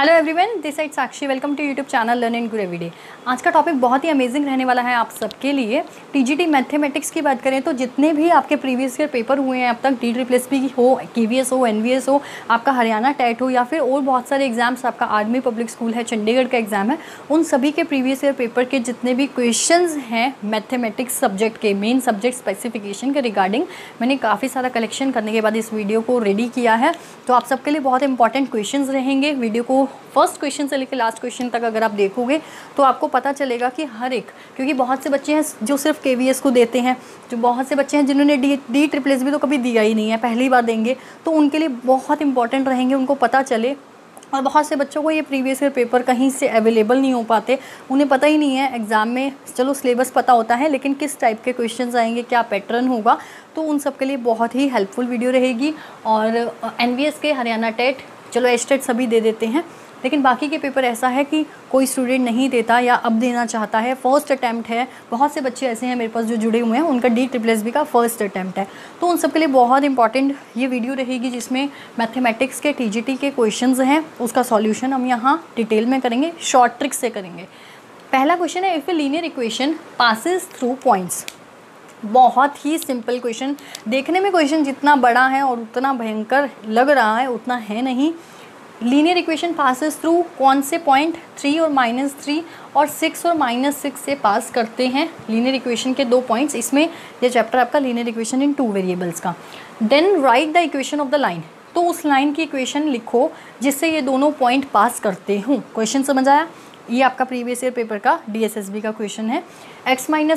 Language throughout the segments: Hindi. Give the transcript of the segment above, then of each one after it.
Hello everyone, this side Sakshi. Welcome to YouTube channel learn and grow everyday. आज का टॉपिक बहुत ही अमेजिंग रहने वाला है आप सबके लिए। टीजीटी मैथमेटिक्स की बात करें तो जितने भी आपके प्रीवियस ईयर पेपर हुए हैं अब तक, DSSB हो, KVS हो, NVS हो, आपका हरियाणा टेट हो या फिर और बहुत सारे एग्जाम्स, आपका आर्मी पब्लिक स्कूल है, चंडीगढ़ का एग्जाम है, उन सभी के प्रीवियस ईयर पेपर के जितने भी क्वेश्चन हैं मैथमेटिक्स सब्जेक्ट के, मेन सब्जेक्ट स्पेसिफिकेशन के रिगार्डिंग, मैंने काफ़ी सारा कलेक्शन करने के बाद इस वीडियो को रेडी किया है। तो आप सबके लिए बहुत इंपॉर्टेंट क्वेश्चंस रहेंगे। वीडियो को फर्स्ट क्वेश्चन से लेकर लास्ट क्वेश्चन तक अगर आप देखोगे तो आपको पता चलेगा कि हर एक, क्योंकि बहुत से बच्चे हैं जो सिर्फ KVS को देते हैं, जो बहुत से बच्चे हैं जिन्होंने DSSB तो कभी दिया ही नहीं है, पहली बार देंगे, तो उनके लिए बहुत इंपॉर्टेंट रहेंगे, उनको पता चले। और बहुत से बच्चों को ये प्रीवियस ईयर पेपर कहीं से अवेलेबल नहीं हो पाते, उन्हें पता ही नहीं है एग्ज़ाम में, चलो सिलेबस पता होता है लेकिन किस टाइप के क्वेश्चंस आएंगे, क्या पैटर्न होगा, तो उन सब के लिए बहुत ही हेल्पफुल वीडियो रहेगी। और NVS के, हरियाणा टेट, चलो एस्टेट सभी दे देते हैं, लेकिन बाकी के पेपर ऐसा है कि कोई स्टूडेंट नहीं देता या अब देना चाहता है, फर्स्ट अटैम्प्ट है। बहुत से बच्चे ऐसे हैं मेरे पास जो जुड़े हुए हैं, उनका DSSB का फर्स्ट अटैम्प्ट है, तो उन सब के लिए बहुत इंपॉर्टेंट ये वीडियो रहेगी जिसमें मैथमेटिक्स के TGT के क्वेश्चंस हैं, उसका सॉल्यूशन हम यहाँ डिटेल में करेंगे, शॉर्ट ट्रिक से करेंगे। पहला क्वेश्चन है, if a linear equation passes through points. बहुत ही सिंपल क्वेश्चन, देखने में क्वेश्चन जितना बड़ा है और उतना भयंकर लग रहा है उतना है नहीं। लीनियर इक्वेशन पासिस थ्रू कौन से पॉइंट, 3 और -3 और 6 और -6 से पास करते हैं। लीनियर इक्वेशन के 2 पॉइंट्स, इसमें ये चैप्टर आपका लीनियर इक्वेशन इन 2 वेरिएबल्स का। Then write the equation of the line, तो उस लाइन की इक्वेशन लिखो जिससे ये दोनों पॉइंट पास करते हों। क्वेश्चन समझ आया? ये आपका प्रीवियस ईयर पेपर का DSSB का क्वेश्चन है। x - y =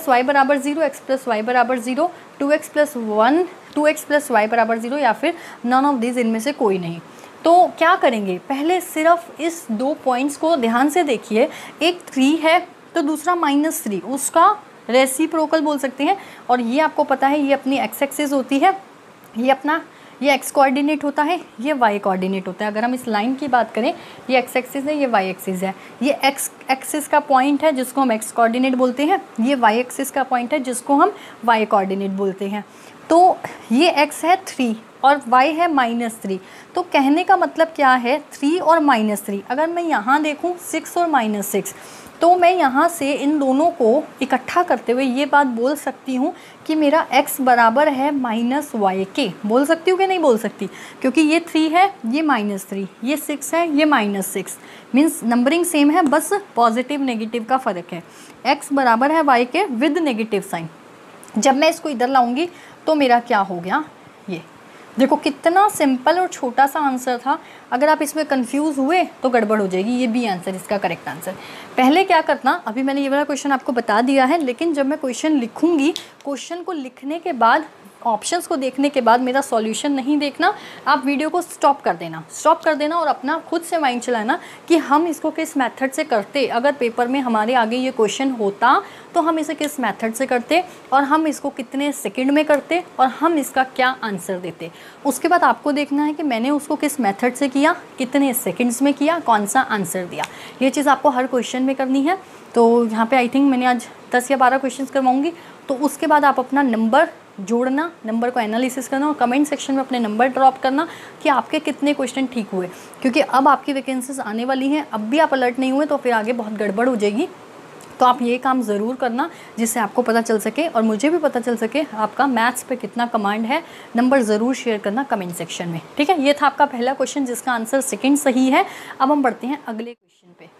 0, x + y = 0, 2x + 1, 2x + y = 0 या फिर नन ऑफ दिस, इनमें से कोई नहीं। तो क्या करेंगे, पहले सिर्फ इस 2 पॉइंट्स को ध्यान से देखिए। एक 3 है तो दूसरा -3, उसका रेसिप्रोकल बोल सकते हैं। और ये आपको पता है, ये अपनी x एक्सिस होती है, ये x कोऑर्डिनेट होता है, ये y कोऑर्डिनेट होता है। अगर हम इस लाइन की बात करें, ये x एक्सिस है, ये y एक्सिस है, ये x एक्सिस का पॉइंट है जिसको हम x कोऑर्डिनेट बोलते हैं, ये y एक्सिस का पॉइंट है जिसको हम y कोऑर्डिनेट बोलते हैं। तो ये x है 3 और y है -3, तो कहने का मतलब क्या है, 3 और -3। अगर मैं यहाँ देखूँ 6 और -6, तो मैं यहाँ से इन दोनों को इकट्ठा करते हुए ये बात बोल सकती हूँ कि मेरा x बराबर है -y के। बोल सकती हूँ कि नहीं बोल सकती? क्योंकि ये 3 है, ये -3, ये 6 है, ये -6, मीन्स नंबरिंग सेम है, बस पॉजिटिव नेगेटिव का फ़र्क है। x बराबर है y के विद नेगेटिव साइन। जब मैं इसको इधर लाऊंगी तो मेरा क्या हो गया, ये देखो कितना सिंपल और छोटा सा आंसर था। अगर आप इसमें कंफ्यूज हुए तो गड़बड़ हो जाएगी। ये भी आंसर, इसका करेक्ट आंसर। पहले क्या करना, अभी मैंने ये वाला क्वेश्चन आपको बता दिया है, लेकिन जब मैं क्वेश्चन लिखूंगी, क्वेश्चन को लिखने के बाद, ऑप्शंस को देखने के बाद मेरा सॉल्यूशन नहीं देखना, आप वीडियो को स्टॉप कर देना और अपना खुद से माइंड चलाना कि हम इसको किस मेथड से करते। अगर पेपर में हमारे आगे ये क्वेश्चन होता तो हम इसे किस मेथड से करते और हम इसको कितने सेकंड में करते और हम इसका क्या आंसर देते। उसके बाद आपको देखना है कि मैंने उसको किस मेथड से किया, कितने सेकंड्स में किया, कौन सा आंसर दिया। ये चीज़ आपको हर क्वेश्चन में करनी है। तो यहाँ पे आई थिंक मैंने आज 10 या 12 क्वेश्चंस करवाऊँगी। तो उसके बाद आप अपना नंबर जोड़ना, नंबर को एनालिसिस करना और कमेंट सेक्शन में अपने नंबर ड्रॉप करना कि आपके कितने क्वेश्चन ठीक हुए। क्योंकि अब आपकी वैकेंसीज आने वाली हैं, अब भी आप अलर्ट नहीं हुए तो फिर आगे बहुत गड़बड़ हो जाएगी। तो आप ये काम ज़रूर करना जिससे आपको पता चल सके और मुझे भी पता चल सके आपका मैथ्स पे कितना कमांड है। नंबर ज़रूर शेयर करना कमेंट सेक्शन में, ठीक है। ये था आपका पहला क्वेश्चन जिसका आंसर सेकंड सही है। अब हम बढ़ते हैं अगले क्वेश्चन पे।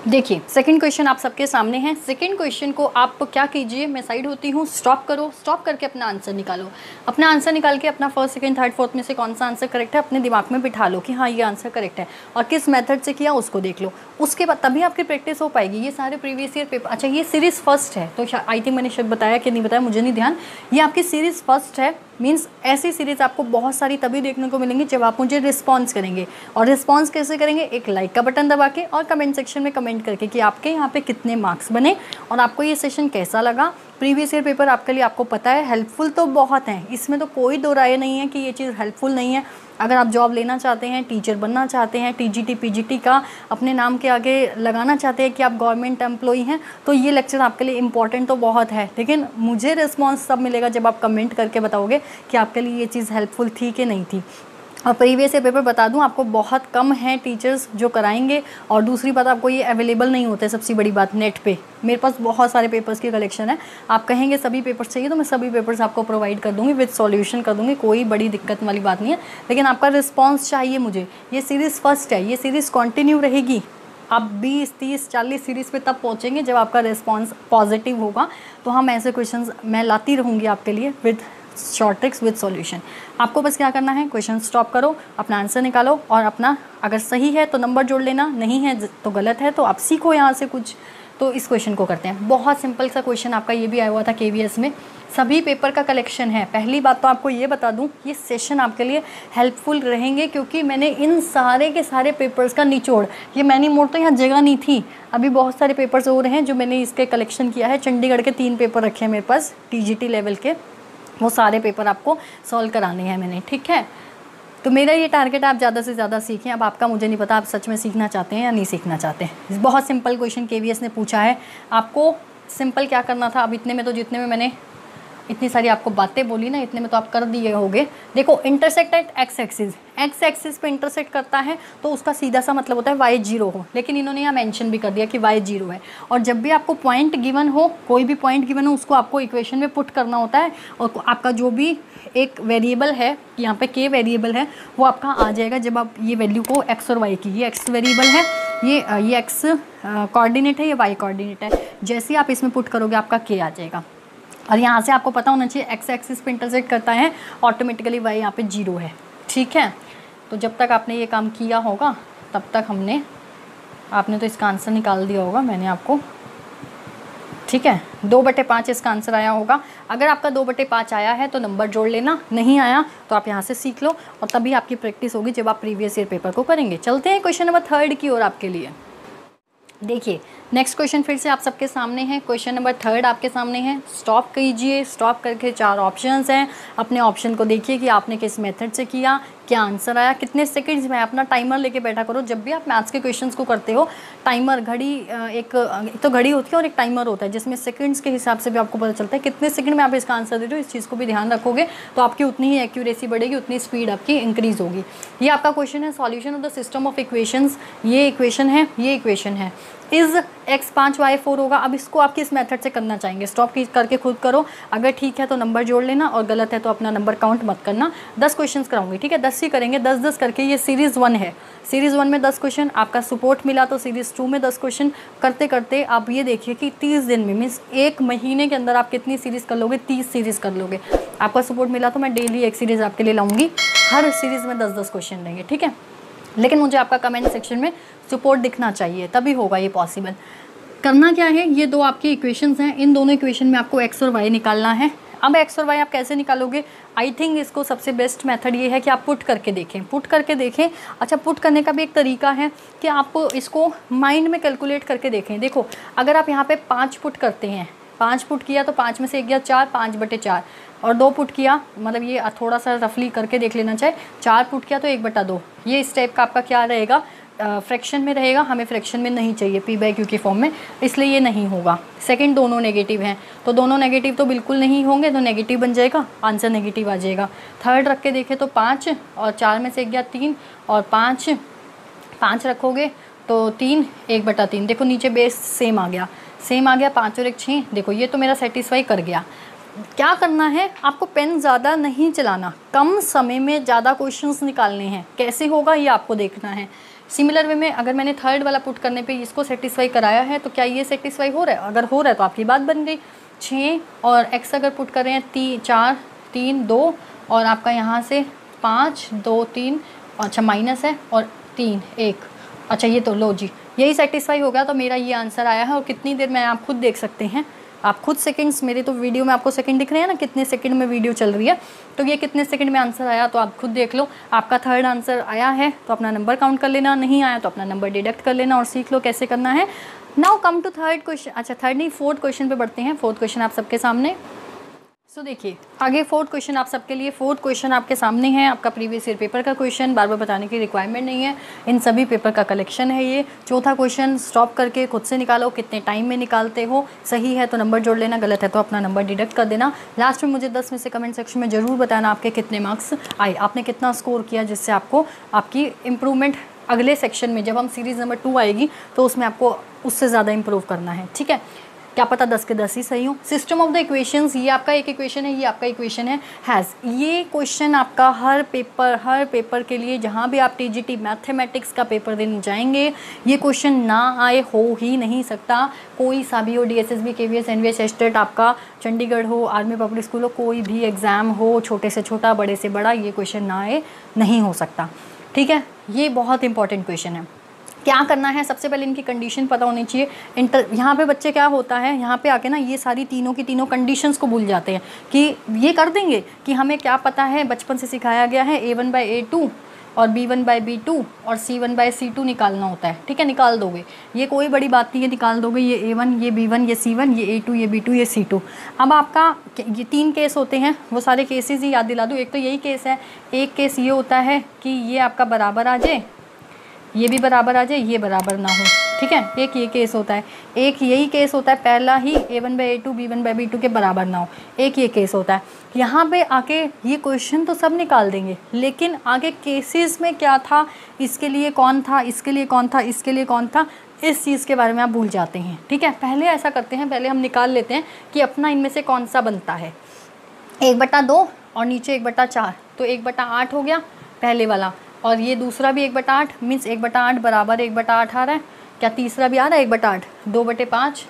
देखिए सेकंड क्वेश्चन आप सबके सामने है। सेकंड क्वेश्चन को आप क्या कीजिए, मैं साइड होती हूँ, स्टॉप करो, स्टॉप करके अपना आंसर निकालो। अपना आंसर निकाल के अपना फर्स्ट, सेकंड, थर्ड, फोर्थ में से कौन सा आंसर करेक्ट है अपने दिमाग में बिठा लो कि हाँ ये आंसर करेक्ट है, और किस मेथड से किया उसको देख लो। उसके बाद तभी आपकी प्रैक्टिस हो पाएगी। ये सारे प्रीवियस ईयर पेपर, अच्छा ये सीरीज़ फर्स्ट है, तो आई थिंक मैंने शायद बताया कि नहीं बताया, मुझे नहीं ध्यान। ये आपकी सीरीज़ फर्स्ट है, मीन्स ऐसी सीरीज़ आपको बहुत सारी तभी देखने को मिलेंगी जब आप मुझे रिस्पॉन्स करेंगे। और रिस्पॉन्स कैसे करेंगे, एक लाइक का बटन दबा के और कमेंट सेक्शन में कमेंट करके कि आपके यहाँ पे कितने मार्क्स बने और आपको ये सेशन कैसा लगा। प्रीवियस ईयर पेपर आपके लिए, आपको पता है, हेल्पफुल तो बहुत हैं, इसमें तो कोई दो राय नहीं है कि ये चीज़ हेल्पफुल नहीं है। अगर आप जॉब लेना चाहते हैं, टीचर बनना चाहते हैं, TGT PGT का अपने नाम के आगे लगाना चाहते हैं कि आप गवर्नमेंट एम्प्लॉई हैं, तो ये लेक्चर आपके लिए इंपॉर्टेंट तो बहुत है। लेकिन मुझे रिस्पॉन्स तब मिलेगा जब आप कमेंट करके बताओगे कि आपके लिए ये चीज़ हेल्पफुल थी कि नहीं थी। और प्रीवियस ईयर पेपर बता दूं आपको बहुत कम हैं टीचर्स जो कराएंगे, और दूसरी बात आपको ये अवेलेबल नहीं होते। सबसे बड़ी बात नेट पे मेरे पास बहुत सारे पेपर्स की कलेक्शन है, आप कहेंगे सभी पेपर्स चाहिए तो मैं सभी पेपर्स आपको प्रोवाइड कर दूंगी, विद सॉल्यूशन कर दूंगी, कोई बड़ी दिक्कत वाली बात नहीं है। लेकिन आपका रिस्पॉन्स चाहिए मुझे। ये सीरीज़ फर्स्ट है, ये सीरीज़ कंटिन्यू रहेगी। आप 20, 30, 40 सीरीज़ पे तब पहुँचेंगे जब आपका रिस्पॉन्स पॉजिटिव होगा। तो हम ऐसे क्वेश्चंस मैं लाती रहूँगी आपके लिए with short tricks with solution. आपको बस क्या करना है, क्वेश्चन स्टॉप करो, अपना आंसर निकालो, और अपना अगर सही है तो नंबर जोड़ लेना, नहीं है तो गलत है तो आप सीखो यहाँ से कुछ। तो इस क्वेश्चन को करते हैं। बहुत सिंपल सा क्वेश्चन आपका ये भी आया हुआ था KVS में, सभी पेपर का कलेक्शन है। पहली बात तो आपको ये बता दूं, ये सेशन आपके लिए हेल्पफुल रहेंगे क्योंकि मैंने इन सारे के सारे पेपर्स का निचोड़, ये मैनी मोड तो यहाँ जगह नहीं थी, अभी बहुत सारे पेपर्स हो रहे हैं जो मैंने इसके कलेक्शन किया है। चंडीगढ़ के 3 पेपर रखे हैं मेरे पास TGT लेवल के, वो सारे पेपर आपको सॉल्व कराने हैं मैंने, ठीक है। तो मेरा ये टारगेट है आप ज़्यादा से ज़्यादा सीखें। अब आपका मुझे नहीं पता आप सच में सीखना चाहते हैं या नहीं सीखना चाहते हैं। बहुत सिंपल क्वेश्चन KVS ने पूछा है, आपको सिंपल क्या करना था। अब इतने में तो, जितने में मैंने इतनी सारी आपको बातें बोली ना, इतने में तो आप कर दिए होगे। देखो इंटरसेक्ट एट एक्स एक्सिस पे इंटरसेक्ट करता है तो उसका सीधा सा मतलब होता है y 0 हो, लेकिन इन्होंने यहाँ मेंशन भी कर दिया कि y 0 है। और जब भी आपको पॉइंट गिवन हो, कोई भी पॉइंट गिवन हो, उसको आपको इक्वेशन में पुट करना होता है, और आपका जो भी एक वेरिएबल है, यहाँ पे k वेरिएबल है, वो आपका आ जाएगा जब आप ये वैल्यू को x और y की, ये x वेरिएबल है, ये x कोऑर्डिनेट है, ये y कोऑर्डिनेट है, जैसे आप इसमें पुट करोगे आपका k आ जाएगा। और यहाँ से आपको पता होना चाहिए x एक्सिस पे इंटरसेक्ट करता है, ऑटोमेटिकली y यहाँ पे 0 है, ठीक है। तो जब तक आपने ये काम किया होगा तब तक आपने तो इसका आंसर निकाल दिया होगा मैंने आपको, ठीक है। 2/5 इसका आंसर आया होगा। अगर आपका 2/5 आया है तो नंबर जोड़ लेना, नहीं आया तो आप यहाँ से सीख लो, और तभी आपकी प्रैक्टिस होगी जब आप प्रीवियस ईयर पेपर को करेंगे। चलते हैं क्वेश्चन नंबर 3 की ओर आपके लिए। देखिए नेक्स्ट क्वेश्चन फिर से आप सबके सामने है, क्वेश्चन नंबर 3 आपके सामने है। स्टॉप कीजिए, स्टॉप करके 4 ऑप्शंस हैं, अपने ऑप्शन को देखिए कि आपने किस मेथड से किया, क्या आंसर आया, कितने सेकंड्स में। अपना टाइमर लेके बैठा करो जब भी आप मैथ्स के क्वेश्चंस को करते हो। टाइमर घड़ी, एक तो घड़ी होती है और एक टाइमर होता है जिसमें सेकंड्स के हिसाब से भी आपको पता चलता है कितने सेकंड में आप इसका आंसर दे रहे हो। इस चीज़ को भी ध्यान रखोगे तो आपकी उतनी ही एक्यूरेसी बढ़ेगी, उतनी स्पीड आपकी इंक्रीज़ होगी। ये आपका क्वेश्चन है, solution of the system of equations. ये इक्वेशन है, ये इक्वेशन है, इज़ x 5 y 4 होगा। अब इसको आप किस मेथड से करना चाहेंगे, स्टॉप करके खुद करो। अगर ठीक है तो नंबर जोड़ लेना, और गलत है तो अपना नंबर काउंट मत करना। 10 क्वेश्चंस कराऊंगी, ठीक है, 10 ही करेंगे, 10-10 करके। ये सीरीज़ 1 है, सीरीज़ 1 में 10 क्वेश्चन, आपका सपोर्ट मिला तो सीरीज़ 2 में 10 क्वेश्चन। करते करते आप ये देखिए कि 30 दिन में, मीन्स 1 महीने के अंदर आप कितनी सीरीज़ कर लोगे, 30 सीरीज़ कर लोगे। आपका सपोर्ट मिला तो मैं डेली एक सीरीज़ आपके लिए लाऊंगी, हर सीरीज़ में 10-10 क्वेश्चन लेंगे, ठीक है। लेकिन मुझे आपका कमेंट सेक्शन में सपोर्ट दिखना चाहिए, तभी होगा ये पॉसिबल। करना क्या है, ये 2 आपकी इक्वेशंस हैं, इन दोनों इक्वेशन में आपको x और y निकालना है। अब x और y आप कैसे निकालोगे, आई थिंक इसको सबसे बेस्ट मेथड ये है कि आप पुट करके देखें। अच्छा, पुट करने का भी एक तरीका है कि आप इसको माइंड में कैलकुलेट करके देखें। देखो अगर आप यहाँ पे 5 पुट करते हैं, 5 पुट किया तो 5 में से 1 गया 4, 5/4, और 2 पुट किया, मतलब ये थोड़ा सा रफली करके देख लेना चाहिए। 4 पुट किया तो 1/2। ये इस टाइप का आपका क्या रहेगा, फ्रैक्शन में रहेगा। हमें फ्रैक्शन में नहीं चाहिए p/q के फॉर्म में, इसलिए ये नहीं होगा। सेकंड, दोनों नेगेटिव हैं तो दोनों नेगेटिव तो बिल्कुल नहीं होंगे, तो नेगेटिव बन जाएगा, आंसर नेगेटिव आ जाएगा। थर्ड रख के देखें तो 5, और 4 में से 1 गया 3, और 5 रखोगे तो 3, 1/3। देखो नीचे बेस सेम आ गया, 5 और 1 6। देखो ये तो मेरा सेटिस्फाई कर गया। क्या करना है, आपको पेन ज़्यादा नहीं चलाना, कम समय में ज़्यादा क्वेश्चंस निकालने हैं। कैसे होगा ये आपको देखना है। सिमिलर वे में अगर मैंने थर्ड वाला पुट करने पे इसको सेटिस्फाई कराया है तो क्या ये सेटिस्फाई हो रहा है, अगर हो रहा है तो आपकी बात बन गई। 6 और x अगर पुट कर रहे हैं 4 3 2, और आपका यहाँ से 5 2 3, अच्छा माइनस है, और 3 1, अच्छा ये तो लो जी, यही सेटिस्फाई हो गया। तो मेरा ये आंसर आया है। और कितनी देर में आप खुद देख सकते हैं, आप खुद सेकंड्स, मेरे तो वीडियो में आपको सेकंड दिख रहे हैं ना, कितने सेकंड में वीडियो चल रही है, तो ये कितने सेकंड में आंसर आया तो आप खुद देख लो। आपका थर्ड आंसर आया है तो अपना नंबर काउंट कर लेना, नहीं आया तो अपना नंबर डिडक्ट कर लेना, और सीख लो कैसे करना है। Now come to third question, अच्छा थर्ड नहीं, फोर्थ क्वेश्चन पे बढ़ते हैं। फोर्थ क्वेश्चन आप सबके सामने। सो देखिए आगे फोर्थ क्वेश्चन आप सबके लिए। फोर्थ क्वेश्चन आपके सामने है, आपका प्रीवियस ईयर पेपर का क्वेश्चन, बार बार बताने की रिक्वायरमेंट नहीं है, इन सभी पेपर का कलेक्शन है ये। चौथा क्वेश्चन स्टॉप करके खुद से निकालो कितने टाइम में निकालते हो, सही है तो नंबर जोड़ लेना, गलत है तो अपना नंबर डिडक्ट कर देना। लास्ट में मुझे 10 में से कमेंट सेक्शन में ज़रूर बताना आपके कितने मार्क्स आए, आपने कितना स्कोर किया, जिससे आपको आपकी इम्प्रूवमेंट अगले सेक्शन में जब हम सीरीज़ नंबर 2 आएगी तो उसमें आपको उससे ज़्यादा इम्प्रूव करना है। ठीक है, क्या पता 10 के 10 ही सही हो। सिस्टम ऑफ द इक्वेशंस, ये आपका एक इक्वेशन है, ये आपका इक्वेशन है हैज़। ये क्वेश्चन आपका हर पेपर के लिए जहाँ भी आप टीजीटी मैथमेटिक्स का पेपर देने जाएंगे ये क्वेश्चन ना आए हो ही नहीं सकता। कोई सा भी हो, डीएसएसबी, केवीएस, एनवीएस, एस्टेट, आपका चंडीगढ़ हो, आर्मी पब्लिक स्कूल हो, कोई भी एग्ज़ाम हो, छोटे से छोटा बड़े से बड़ा, ये क्वेश्चन ना आए नहीं हो सकता। ठीक है, ये बहुत इंपॉर्टेंट क्वेश्चन है। क्या करना है, सबसे पहले इनकी कंडीशन पता होनी चाहिए। यहाँ पे बच्चे क्या होता है, यहाँ पे आके ना ये सारी तीनों की तीनों कंडीशंस को भूल जाते हैं कि ये कर देंगे कि हमें क्या पता है, बचपन से सिखाया गया है A1/A2 और B1/B2 और C1/C2 निकालना होता है। ठीक है, निकाल दोगे, ये कोई बड़ी बात नहीं है, निकाल दोगे। ये A1, ये B1, ये C1, ये A2, ये B2, ये C2। अब आपका ये 3 केस होते हैं, वो सारे केसेस ही याद दिला दूँ। एक तो यही केस है, एक केस ये होता है कि ये आपका बराबर आ जाए, ये भी बराबर आ जाए, ये बराबर ना हो। ठीक है, एक ये केस होता है। एक यही केस होता है पहला ही, A1/A2 B1/B2 के बराबर ना हो, एक ये केस होता है। यहाँ पे आके ये क्वेश्चन तो सब निकाल देंगे, लेकिन आगे केसेस में क्या था, इसके लिए कौन था, इसके लिए कौन था, इसके लिए कौन था, इस चीज़ के बारे में आप भूल जाते हैं। ठीक है, पहले ऐसा करते हैं, पहले हम निकाल लेते हैं कि अपना इनमें से कौन सा बनता है। 1/2 और नीचे 1/4, तो 1/8 हो गया पहले वाला, और ये दूसरा भी 1/8 मीन्स 1/8 बराबर 1/8 आ रहा है। क्या तीसरा भी आ रहा है 1/8, 2/5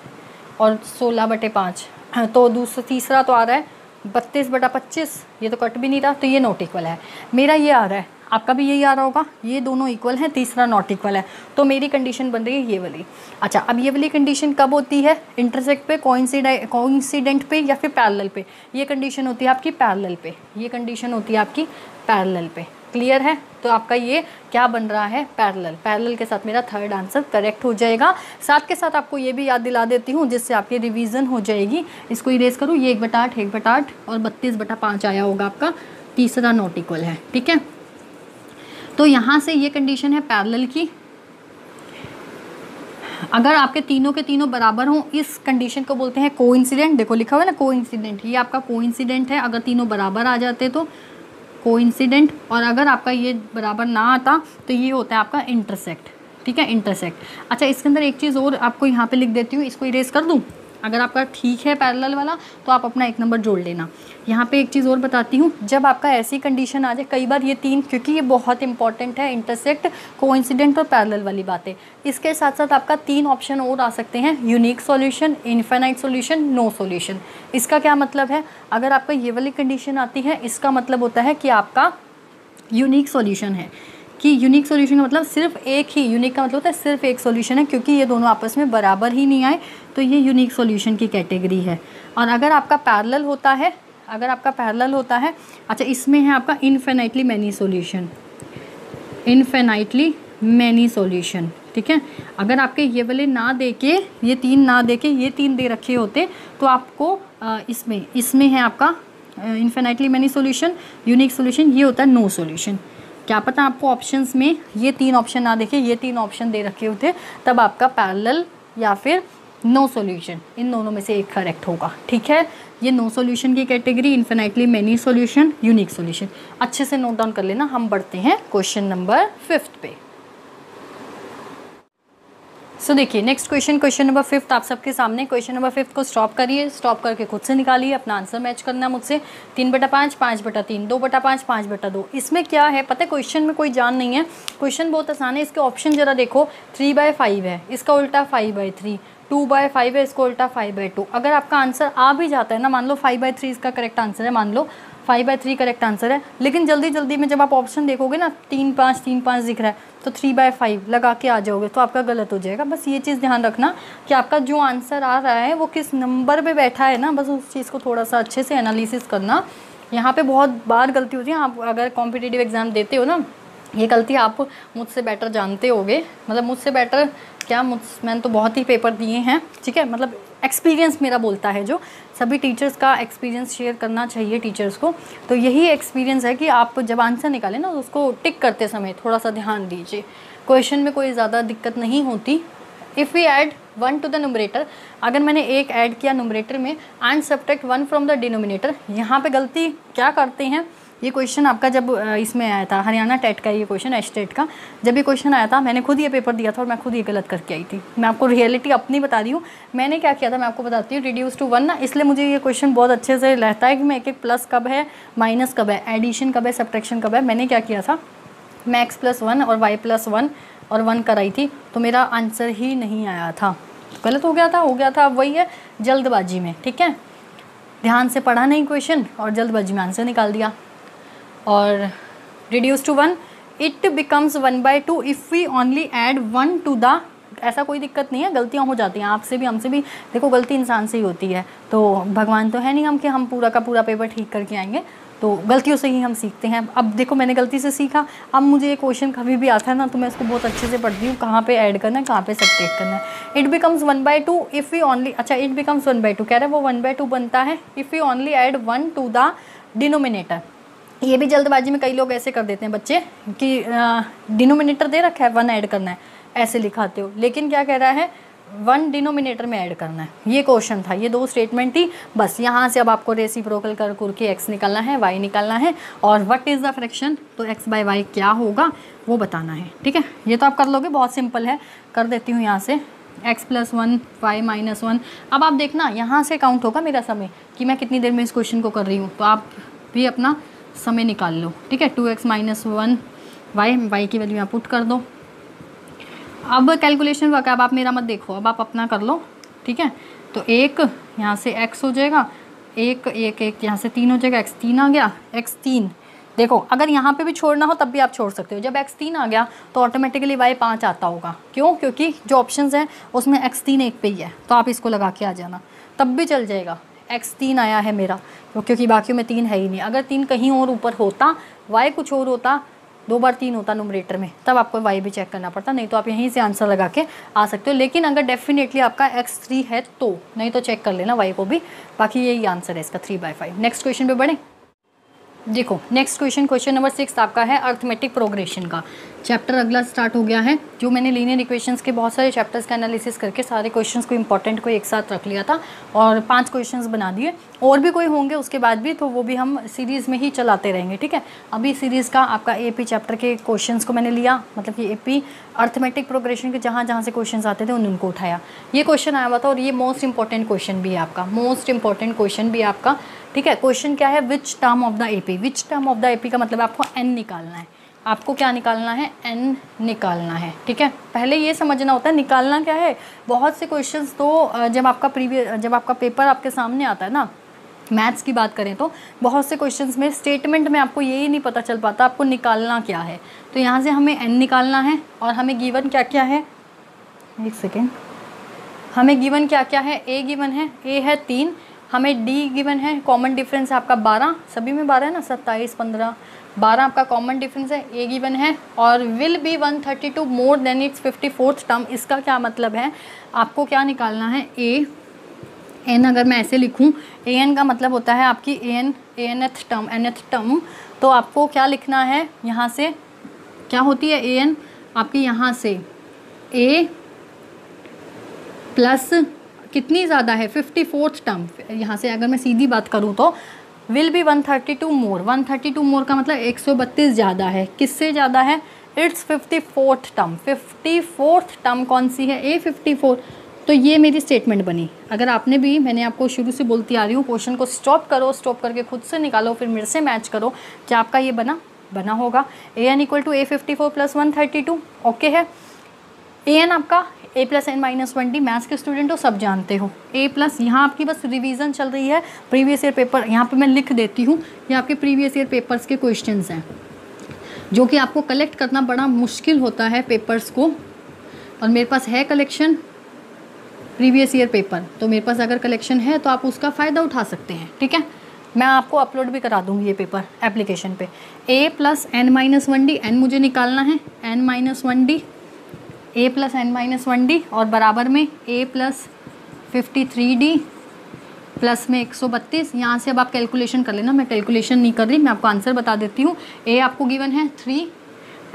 और 16/5, तो तीसरा तो आ रहा है 32/25, ये तो कट भी नहीं रहा, तो ये नॉट इक्वल है। मेरा ये आ रहा है, आपका भी यही आ रहा होगा, ये दोनों इक्वल हैं, तीसरा नॉट इक्वल है, तो मेरी कंडीशन बन रही है ये वाली। अच्छा, अब ये वाली कंडीशन कब होती है, इंटरसेक्ट पे, कोइंसिडेंट पे या फिर पैरेलल पे। ये कंडीशन होती है आपकी पैरेलल पे, ये कंडीशन होती है आपकी पैरेलल पे। क्लियर है, तो आपका ये क्या बन रहा है, पैरेलल के साथ मेरा थर्ड आंसर करेक्ट हो जाएगा। साथ के साथ आपको ये भी याद दिला देती हूँ जिससे आपकी रिवीजन हो जाएगी। इसको इरेज करूँ, ये 1/8 और 32/5 आया होगा आपका, तीसरा नॉट इक्वल है। ठीक है, तो यहाँ से ये कंडीशन है पैरेलल की। अगर आपके तीनों के तीनों बराबर हों, इस कंडीशन को बोलते हैं कोइंसिडेंट। देखो लिखा हुआ है ना कोइंसिडेंट, ये आपका कोइंसिडेंट है। अगर तीनों बराबर आ जाते तो कोइंसिडेंट, और अगर आपका ये बराबर ना आता तो ये होता है आपका इंटरसेक्ट। ठीक है, इंटरसेक्ट। अच्छा, इसके अंदर एक चीज़ और आपको यहाँ पे लिख देती हूँ, इसको इरेज कर दूँ। अगर आपका ठीक है पैरेलल वाला तो आप अपना 1 नंबर जोड़ लेना। यहाँ पे एक चीज़ और बताती हूँ, जब आपका ऐसी कंडीशन आ जाए, कई बार ये 3, क्योंकि ये बहुत इंपॉर्टेंट है, इंटरसेक्ट, कोइंसिडेंट और पैरेलल वाली बातें। इसके साथ साथ आपका 3 ऑप्शन और आ सकते हैं, unique solution, infinite solution, no solution. इसका क्या मतलब है, अगर आपका ये वाली कंडीशन आती है, इसका मतलब होता है कि आपका यूनिक सॉल्यूशन है, कि यूनिक सॉल्यूशन का मतलब सिर्फ एक ही, यूनिक का मतलब होता है सिर्फ एक सॉल्यूशन है, क्योंकि ये दोनों आपस में बराबर ही नहीं आए, तो ये यूनिक सॉल्यूशन की कैटेगरी है। और अगर आपका पैरेलल होता है, अच्छा, इसमें है आपका इनफाइनाइटली मैनी सॉल्यूशन। ठीक है, अगर आपके ये वाले ना दे के, ये 3 ना दे के ये 3 दे रखे होते तो आपको इसमें है आपका infinitely many solution, unique solution, ये होता है नो सॉल्यूशन। क्या पता आपको ऑप्शंस में ये 3 ऑप्शन ना देखे, ये 3 ऑप्शन दे रखे होते, तब आपका पैरेलल या फिर नो सॉल्यूशन, इन दोनों में से एक करेक्ट होगा। ठीक है, ये नो सॉल्यूशन की category, infinitely many solution, unique solution. अच्छे से नोट डाउन कर लेना। हम बढ़ते हैं क्वेश्चन नंबर 5 पे। सो देखिए नेक्स्ट क्वेश्चन नंबर 5 आप सबके सामने। क्वेश्चन नंबर 5 को स्टॉप करिए, स्टॉप करके खुद से निकालिए, अपना आंसर मैच करना मुझसे। 3/5, 5/3, 2/5, 5/2। इसमें क्या है पता है, क्वेश्चन में कोई जान नहीं है, क्वेश्चन बहुत आसान है। इसके ऑप्शन जरा देखो, 3/5 है, इसका उल्टा 5/3, 2/5 है, इसको उल्टा 5/2। अगर आपका आंसर आ भी जाता है ना, मान लो 5/3 इसका करेक्ट आंसर है, मान लो 5/3 करेक्ट आंसर है, लेकिन जल्दी जल्दी में जब आप ऑप्शन देखोगे ना 3/5 3/5 दिख रहा है, तो 3/5 लगा के आ जाओगे तो आपका गलत हो जाएगा। बस ये चीज़ ध्यान रखना कि आपका जो आंसर आ रहा है वो किस नंबर पे बैठा है ना, बस उस चीज़ को थोड़ा सा अच्छे से एनालिसिस करना। यहाँ पे बहुत बार गलती होती है, आप अगर कॉम्पिटिटिव एग्ज़ाम देते हो ना, ये गलती आप मुझसे बेटर जानते होगे, मतलब मुझसे बेटर क्या, मैंने तो बहुत ही पेपर दिए हैं, ठीक है, मतलब एक्सपीरियंस मेरा बोलता है, जो सभी टीचर्स का एक्सपीरियंस शेयर करना चाहिए टीचर्स को। तो यही एक्सपीरियंस है कि आप जब आंसर निकालें ना, उसको टिक करते समय थोड़ा सा ध्यान दीजिए। क्वेश्चन में कोई ज़्यादा दिक्कत नहीं होती। If we add 1 to the numerator, अगर मैंने 1 ऐड किया न्यूमरेटर में, and subtract 1 from the denominator, यहाँ पे गलती क्या करते हैं, ये क्वेश्चन आपका जब इसमें आया था हरियाणा टेट का, ये क्वेश्चन एच टेट का, जब ये क्वेश्चन आया था मैंने खुद ये पेपर दिया था और मैं खुद ये गलत करके आई थी। मैं आपको रियलिटी अपनी बता रही हूँ, मैंने क्या किया था मैं आपको बताती हूँ। रिड्यूस टू 1 ना, इसलिए मुझे ये क्वेश्चन बहुत अच्छे से रहता है कि मैं एक प्लस कब है, माइनस कब है, एडिशन कब है, सब्ट्रैक्शन कब है। मैंने क्या किया था, मैं x+1 और y+1 और 1 कराई थी, तो मेरा आंसर ही नहीं आया था, तो गलत हो गया था। वही है जल्दबाजी में, ठीक है, ध्यान से पढ़ा नहीं क्वेश्चन और जल्दबाजी में आंसर निकाल दिया। और reduce to 1, it becomes 1/2 if we only add 1 to the, ऐसा कोई दिक्कत नहीं है, गलतियाँ हो जाती हैं आपसे भी हमसे भी, देखो गलती इंसान से ही होती है, तो भगवान तो है नहीं हम कि हम पूरा का पूरा पेपर ठीक करके आएंगे, तो गलतियों से ही हम सीखते हैं। अब देखो मैंने गलती से सीखा, अब मुझे ये क्वेश्चन कभी भी आता है ना तो मैं इसको बहुत अच्छे से पढ़ती हूँ, कहाँ पे ऐड करना है, कहाँ पे सब्ट्रैक्ट करना है। It becomes 1/2 if we only, अच्छा इट बिकम्स 1/2 कह रहे हैं, वो 1/2 बनता है if we only add 1 to the denominator. ये भी जल्दबाजी में कई लोग ऐसे कर देते हैं बच्चे कि डिनोमिनेटर दे रखा है 1 ऐड करना है, ऐसे लिखाते हो, लेकिन क्या कह रहा है 1 डिनोमिनेटर में ऐड करना है। ये क्वेश्चन था, ये 2 स्टेटमेंट थी बस। यहाँ से अब आपको रेसिप्रोकल कर के x निकालना है, y निकालना है, और व्हाट इज़ द फ्रैक्शन, तो x/y क्या होगा वो बताना है, ठीक है। ये तो आप कर लोगे, बहुत सिंपल है, कर देती हूँ यहाँ से x+1 y-1। अब आप देखना यहाँ से काउंट होगा मेरा समय कि मैं कितनी देर में इस क्वेश्चन को कर रही हूँ, तो आप भी अपना समय निकाल लो, ठीक है। 2x - 1 y की वैल्यू यहाँ पुट कर दो। अब कैलकुलेशन वर्क, अब आप मेरा मत देखो, अब आप अपना कर लो, ठीक है। तो 1 यहाँ से x हो जाएगा, 1 यहाँ से 3 हो जाएगा, x 3 आ गया, x 3। देखो अगर यहाँ पे भी छोड़ना हो तब भी आप छोड़ सकते हो, जब x 3 आ गया तो ऑटोमेटिकली y 5 आता होगा, क्यों, क्योंकि जो ऑप्शंस हैं उसमें x 3 1 पे ही है, तो आप इसको लगा के आ जाना, तब भी चल जाएगा। x 3 आया है मेरा, तो क्योंकि बाकियों में 3 है ही नहीं, अगर 3 कहीं और ऊपर होता, y कुछ और होता, 2 बार 3 होता न्यूमरेटर में, तब आपको y भी चेक करना पड़ता, नहीं तो आप यहीं से आंसर लगा के आ सकते हो। लेकिन अगर डेफिनेटली आपका x 3 है तो, नहीं तो चेक कर लेना y को भी, बाकी यही आंसर है इसका 3/5। नेक्स्ट क्वेश्चन पे बढ़े। देखो नेक्स्ट क्वेश्चन नंबर 6 आपका है अर्थमेटिक प्रोग्रेशन का चैप्टर, अगला स्टार्ट हो गया है। जो मैंने लीनियर इक्वेशंस के बहुत सारे चैप्टर्स का एनालिसिस करके सारे क्वेश्चंस को इंपॉर्टेंट को एक साथ रख लिया था और 5 क्वेश्चंस बना दिए, और भी कोई होंगे उसके बाद भी, तो वो भी हम सीरीज़ में ही चलाते रहेंगे, ठीक है। अभी सीरीज़ का आपका AP चैप्टर के क्वेश्चंस को मैंने लिया, मतलब कि AP अर्थमेटिक प्रोग्रेशन के जहाँ जहाँ से क्वेश्चन आते थे उनको उठाया। ये क्वेश्चन आया हुआ था और ये मोस्ट इंपॉर्टेंट क्वेश्चन भी है आपका, मोस्ट इंपॉर्टेंट क्वेश्चन भी है आपका, ठीक है। क्वेश्चन क्या है, which term of the AP, which term of the AP का मतलब आपको n निकालना है, आपको क्या निकालना है, n निकालना है, ठीक है। पहले ये समझना होता है निकालना क्या है। बहुत से क्वेश्चंस तो जब आपका पेपर आपके सामने आता है ना, मैथ्स की बात करें तो बहुत से क्वेश्चंस में स्टेटमेंट में आपको यही नहीं पता चल पाता आपको निकालना क्या है। तो यहाँ से हमें n निकालना है और हमें गिवन क्या क्या है, एक सेकेंड, हमें गिवन क्या क्या है, a गिवन है, a है 3, हमें d गिवन है, कॉमन डिफरेंस है आपका 12, सभी में 12 है ना, 27 15 12 आपका कॉमन डिफरेंस है, a गिवन है, और will be 132 more than it's 54th term. इसका क्या मतलब है, आपको क्या निकालना है, an अगर मैं ऐसे लिखूं, an का मतलब होता है आपकी nth टर्म, तो आपको क्या लिखना है, यहाँ से क्या होती है an आपकी, यहाँ से a प्लस कितनी ज़्यादा है 54th टर्म, यहाँ से अगर मैं सीधी बात करूँ तो विल बी 132 मोर, 132 मोर का मतलब 132 ज़्यादा है, किससे ज़्यादा है, it's 54th term, 54th term कौन सी है, A54। तो ये मेरी स्टेटमेंट बनी। अगर आपने भी, मैंने आपको शुरू से बोलती आ रही हूँ, क्वेश्चन को स्टॉप करो, स्टॉप करके खुद से निकालो, फिर मेरे से मैच करो, क्या आपका ये बना होगा, an = A54 + 132, ओके है। an आपका a + n - 1d, मैथ्स के स्टूडेंट हो सब जानते हो, a+, यहाँ आपकी बस रिवीजन चल रही है, प्रीवियस ईयर पेपर यहाँ पे मैं लिख देती हूँ, ये आपके प्रीवियस ईयर पेपर्स के क्वेश्चंस हैं जो कि आपको कलेक्ट करना बड़ा मुश्किल होता है पेपर्स को, और मेरे पास है कलेक्शन प्रीवियस ईयर पेपर, तो मेरे पास अगर कलेक्शन है तो आप उसका फ़ायदा उठा सकते हैं, ठीक है। मैं आपको अपलोड भी करा दूँगी ये पेपर एप्लीकेशन पे। a + n - 1d, n मुझे निकालना है, n - 1d a plus n minus 1d और बराबर में a प्लस 53d प्लस में 132। यहाँ से अब आप कैलकुलेशन कर लेना, मैं कैलकुलेशन नहीं कर रही, मैं आपको आंसर बता देती हूँ। a आपको गिवन है 3,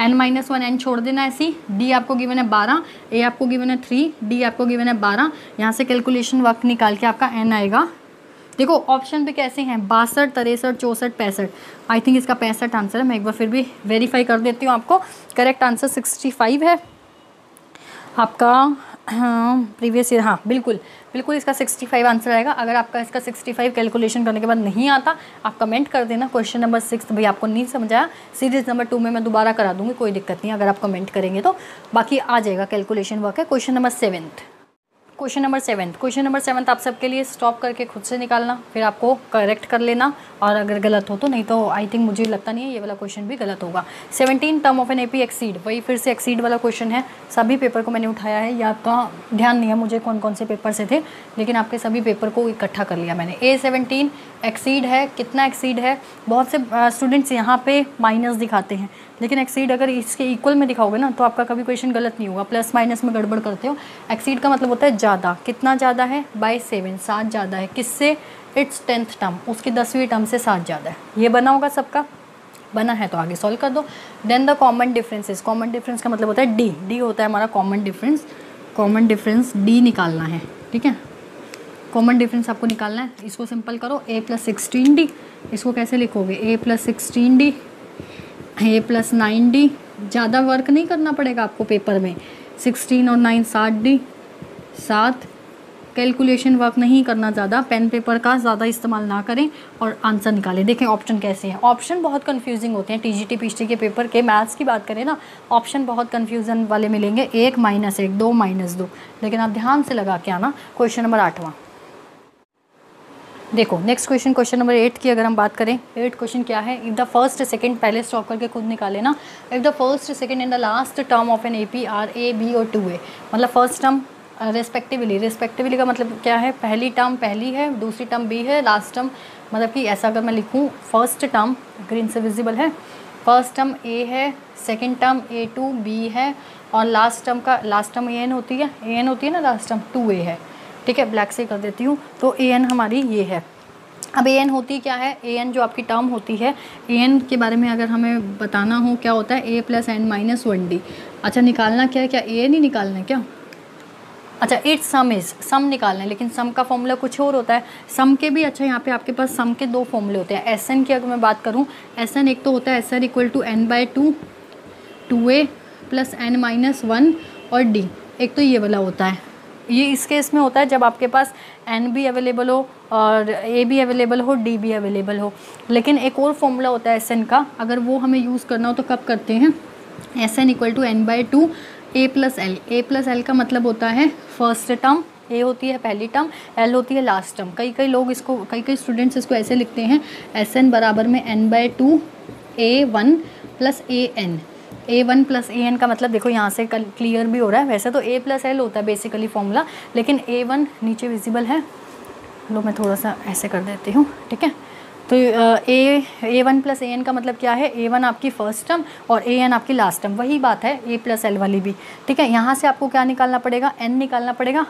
n माइनस 1 n छोड़ देना ऐसी, d आपको गिवन है 12, a आपको गिवन है 3, d आपको गिवन है 12। यहाँ से कैलकुलेशन वर्क निकाल के आपका n आएगा। देखो ऑप्शन पे कैसे हैं, 62, 63, 64, 65। आई थिंक इसका 65 आंसर है। मैं एक बार फिर भी वेरीफाई कर देती हूँ आपको। करेक्ट आंसर 65 है आपका। प्रीवियस ईयर, हाँ बिल्कुल बिल्कुल इसका 65 आंसर आएगा। अगर आपका इसका 65 कैलकुलेशन करने के बाद नहीं आता, आप कमेंट कर देना क्वेश्चन नंबर 6 भाई आपको नहीं समझ आया, सीरीज नंबर 2 में मैं दोबारा करा दूंगी, कोई दिक्कत नहीं अगर आप कमेंट करेंगे तो। बाकी आ जाएगा कैलकुलेशन वर्क है। क्वेश्चन नंबर 7, क्वेश्चन नंबर 7 आप सबके लिए स्टॉप करके खुद से निकालना, फिर आपको करेक्ट कर लेना, और अगर गलत हो तो, नहीं तो आई थिंक मुझे लगता नहीं है ये वाला क्वेश्चन भी गलत होगा। 17 term of an AP exceed, वही फिर से एक्सीड वाला क्वेश्चन है। सभी पेपर को मैंने उठाया है, या आपका ध्यान नहीं है मुझे कौन कौन से पेपर से थे, लेकिन आपके सभी पेपर को इकट्ठा कर लिया मैंने। A17 एक्सीड है, कितना एक्सीड है, बहुत से स्टूडेंट्स यहाँ पे माइनस दिखाते हैं, लेकिन एक्सीड अगर इसके इक्वल में दिखाओगे ना तो आपका कभी क्वेश्चन गलत नहीं होगा। प्लस माइनस में गड़बड़ करते हो। एक्सीड का मतलब होता है ज़्यादा, कितना ज़्यादा है, बाय 7, 7 ज़्यादा है, किससे, इट्स 10th टर्म, उसकी 10वीं टर्म से 7 ज़्यादा है। ये बना होगा सबका, बना है तो आगे सॉल्व कर दो। Then the common differences, common difference का मतलब होता है डी, डी होता है हमारा common difference, common difference d निकालना है, ठीक है। कॉमन डिफरेंस आपको निकालना है, इसको सिंपल करो, a प्लस 16d, इसको कैसे लिखोगे, a plus 16d, a plus 9d, ज़्यादा वर्क नहीं करना पड़ेगा आपको पेपर में, 16 और 9 7d, 7, कैलकुलेशन वर्क नहीं करना ज़्यादा, पेन पेपर का ज़्यादा इस्तेमाल ना करें और आंसर निकालें। देखें ऑप्शन कैसे हैं, ऑप्शन बहुत कंफ्यूजिंग होते हैं। टीजीटी पीजीटी के पेपर के मैथ्स की बात करें ना, ऑप्शन बहुत कंफ्यूजन वाले मिलेंगे, 1 -1, 2 -2, लेकिन आप ध्यान से लगा के आना। क्वेश्चन नंबर 8वां देखो, नेक्स्ट क्वेश्चन, क्वेश्चन नंबर 8 की अगर हम बात करें, 8 क्वेश्चन क्या है, इफ़ द फर्स्ट सेकंड, पहले स्टॉप करके खुद निकाले ना, if the first second and the last term of an AP are a b और 2a, मतलब फर्स्ट टर्म रेस्पेक्टिवली का मतलब क्या है, पहली टर्म पहली है, दूसरी टर्म बी है, लास्ट टर्म, मतलब कि ऐसा अगर मैं लिखूँ, फर्स्ट टर्म ग्रीन से विजिबल है, फर्स्ट टर्म ए है, सेकेंड टर्म A2 B है, और लास्ट टर्म AN होती है ना, लास्ट टर्म 2a है, ठीक है, ब्लैक से कर देती हूँ। तो AN हमारी ये है। अब AN होती क्या है, AN जो आपकी टर्म होती है, AN के बारे में अगर हमें बताना हो क्या होता है, a plus n minus 1d। अच्छा निकालना क्या है, क्या AN ही निकालना है क्या, अच्छा इट्स सम निकालना है, लेकिन सम का फॉर्मूला कुछ और होता है। सम के भी, अच्छा यहाँ पे आपके पास सम के 2 फॉर्मूले होते हैं। SN की अगर मैं बात करूँ, SN एक तो होता है SN equal to n/2 2a plus n minus 1 और d, एक तो ये वाला होता है। ये इस केस में होता है जब आपके पास n भी अवेलेबल हो और a भी अवेलेबल हो, d भी अवेलेबल हो। लेकिन एक और फॉर्मूला होता है SN का, अगर वो हमें यूज़ करना हो तो कब करते हैं, SN equal to n/2 a plus l का मतलब होता है फर्स्ट टर्म, a होती है पहली टर्म, l होती है लास्ट टर्म। कई लोग इसको, कई स्टूडेंट्स इसको ऐसे लिखते हैं, SN बराबर में n/2 a1 plus an। a1 plus an का मतलब देखो यहाँ से क्लियर भी हो रहा है, वैसे तो a प्लस l होता है बेसिकली फॉर्मूला, लेकिन a1 नीचे विजिबल है, लो मैं थोड़ा सा ऐसे कर देती हूँ, ठीक है। तो a1 प्लस an का मतलब क्या है, a1 आपकी फर्स्ट टर्म और an आपकी लास्ट टर्म, वही बात है a प्लस l वाली भी, ठीक है। यहाँ से आपको क्या निकालना पड़ेगा, n निकालना पड़ेगा,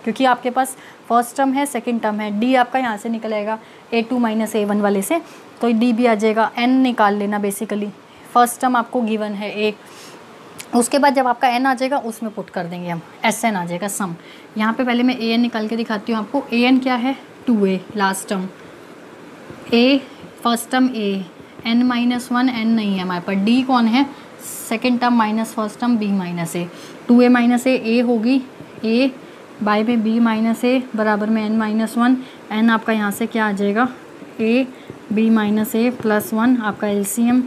क्योंकि आपके पास फर्स्ट टर्म है, सेकंड टर्म है, d आपका यहाँ से निकल आएगा a2 माइनस a1 वाले से, तो d भी आ जाएगा, n निकाल लेना बेसिकली, फर्स्ट टर्म आपको गिवन है a, उसके बाद जब आपका n आ जाएगा उसमें पुट कर देंगे हम, SN आ जाएगा सम। यहाँ पे पहले मैं an निकाल के दिखाती हूँ आपको। an क्या है, 2a last term, a first term a, n minus 1 n नहीं है हमारे पास, d कौन है, second term minus first term b minus a, 2a minus a होगी a बाय में b माइनस a बराबर में n माइनस 1, n आपका यहाँ से क्या आ जाएगा, a b minus a plus 1, आपका LCM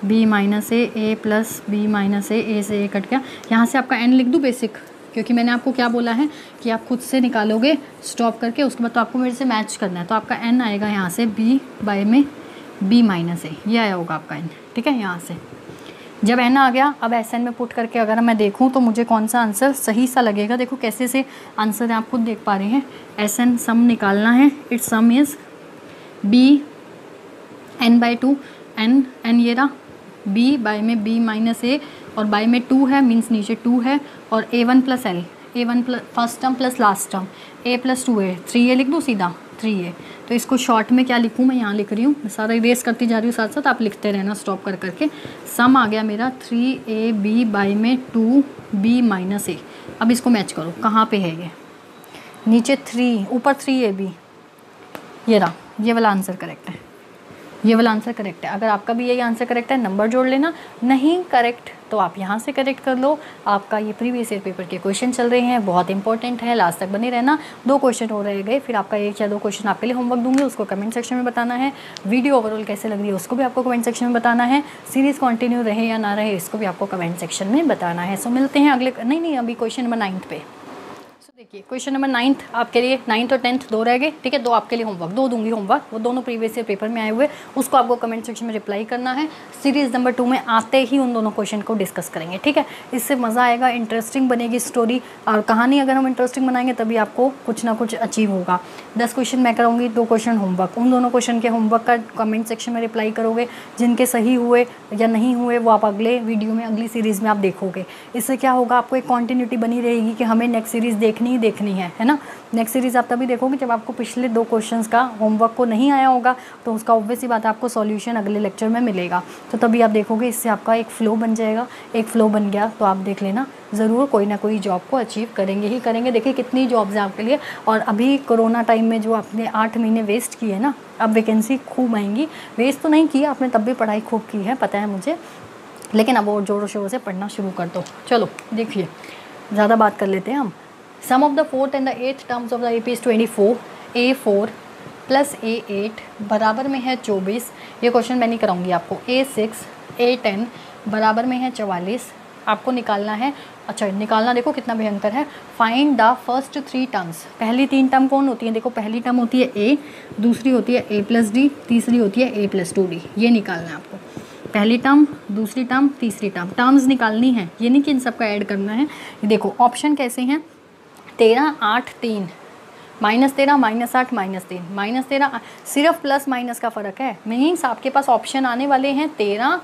b minus a plus b minus a से a कट गया। यहाँ से आपका n लिख दूँ बेसिक, क्योंकि मैंने आपको क्या बोला है कि आप खुद से निकालोगे स्टॉप करके, उसके बाद तो आपको मेरे से मैच करना है। तो आपका n आएगा यहाँ से b बाय में b माइनस a, ये आया होगा आपका n, ठीक है। यहाँ से जब n आ गया, अब SN में पुट करके अगर मैं देखूँ तो मुझे कौन सा आंसर सही सा लगेगा, देखो कैसे से आंसर है, आप खुद देख पा रहे हैं। SN सम निकालना है, it's some is b n/2 n ये रहा, b बाय में b माइनस a और बाय में 2 है, मीन्स नीचे 2 है, और A1 plus L, A1 plus first term plus last term, A plus 2A, 3A लिख दूँ सीधा 3A। तो इसको शॉर्ट में क्या लिखूँ, मैं यहाँ लिख रही हूँ, मैं सारा इरेज करती जा रही हूँ साथ साथ, आप लिखते रहना स्टॉप कर करके। सम आ गया मेरा 3AB बाई में 2B माइनस A। अब इसको मैच करो, कहाँ पे है ये, नीचे 3, ऊपर 3AB, ये रहा, ये वाला आंसर करेक्ट है, ये वाला आंसर करेक्ट है। अगर आपका भी यही आंसर करेक्ट है नंबर जोड़ लेना, नहीं करेक्ट तो आप यहाँ से करेक्ट कर लो। आपका ये प्रीवियस ईयर पेपर के क्वेश्चन चल रहे हैं, बहुत इंपॉर्टेंट है, लास्ट तक बने रहना। 2 क्वेश्चन हो रह गए, फिर आपका 1 या 2 क्वेश्चन आपके लिए होमवर्क दूंगी, उसको कमेंट सेक्शन में बताना है। वीडियो ओवरऑल कैसे लग रही है उसको भी आपको कमेंट सेक्शन में बताना है। सीरीज़ कंटिन्यू रहे या ना रहे इसको भी आपको कमेंट सेक्शन में बताना है। सो मिलते हैं अगले, नहीं अभी क्वेश्चन नंबर 9 पे। देखिए क्वेश्चन नंबर 9 आपके लिए, 9th और 10th 2 रह गए, ठीक है। 2 आपके लिए होमवर्क, 2 दूंगी होमवर्क, वो दोनों प्रीवियस ईयर पेपर में आए हुए, उसको आपको कमेंट सेक्शन में रिप्लाई करना है। सीरीज़ नंबर 2 में आते ही उन दोनों क्वेश्चन को डिस्कस करेंगे, ठीक है। इससे मज़ा आएगा, इंटरेस्टिंग बनेगी स्टोरी और कहानी। अगर हम इंटरेस्टिंग बनाएंगे तभी आपको कुछ ना कुछ अचीव होगा। 10 क्वेश्चन मैं कराऊंगी, 2 क्वेश्चन होमवर्क। उन दोनों क्वेश्चन के होमवर्क का कमेंट सेक्शन में रिप्लाई करोगे, जिनके सही हुए या नहीं हुए वो आप अगले वीडियो में, अगली सीरीज़ में आप देखोगे। इससे क्या होगा, आपको एक कॉन्टिन्यूटी बनी रहेगी कि हमें नेक्स्ट सीरीज़ देखनी ही देखनी है ना। नेक्स्ट सीरीज़ आप तभी देखोगे जब आपको पिछले 2 क्वेश्चंस का होमवर्क को नहीं आया होगा, तो उसका ऑब्वियस ही बात है आपको सॉल्यूशन अगले लेक्चर में मिलेगा, तो तभी आप देखोगे। इससे आपका एक फ़्लो बन जाएगा, एक फ़्लो बन गया तो आप देख लेना ज़रूर कोई ना कोई जॉब को अचीव करेंगे ही करेंगे। देखिए कितनी जॉब्स हैं आपके लिए, और अभी कोरोना टाइम में जो आपने 8 महीने वेस्ट किए ना, अब वैकेंसी खूब आएंगी। वेस्ट तो नहीं की आपने, तब भी पढ़ाई खूब की है, पता है मुझे, लेकिन अब और जोरों शोरों से पढ़ना शुरू कर दो। चलो देखिए, ज़्यादा बात कर लेते हैं हम। Sum of the 4th and the 8th terms of the AP is 24, A4 plus A8 बराबर में है 24। ये क्वेश्चन मैं नहीं कराऊंगी आपको। A6 A10 बराबर में है 44, आपको निकालना है। अच्छा निकालना, देखो कितना भयंकर है। Find the first 3 terms. पहली 3 टर्म कौन होती है, देखो पहली टर्म होती है A, दूसरी होती है A प्लस D, तीसरी होती है A प्लस 2D। ये निकालना है आपको, पहली टर्म, दूसरी टर्म, तीसरी टर्म, टर्म्स निकालनी है, ये नहीं कि इन सबका ऐड करना है। देखो ऑप्शन कैसे हैं, 13 8 3, -13 -8 -3, -13, सिर्फ प्लस माइनस का फ़र्क है। मीन्स आपके पास ऑप्शन आने वाले हैं 13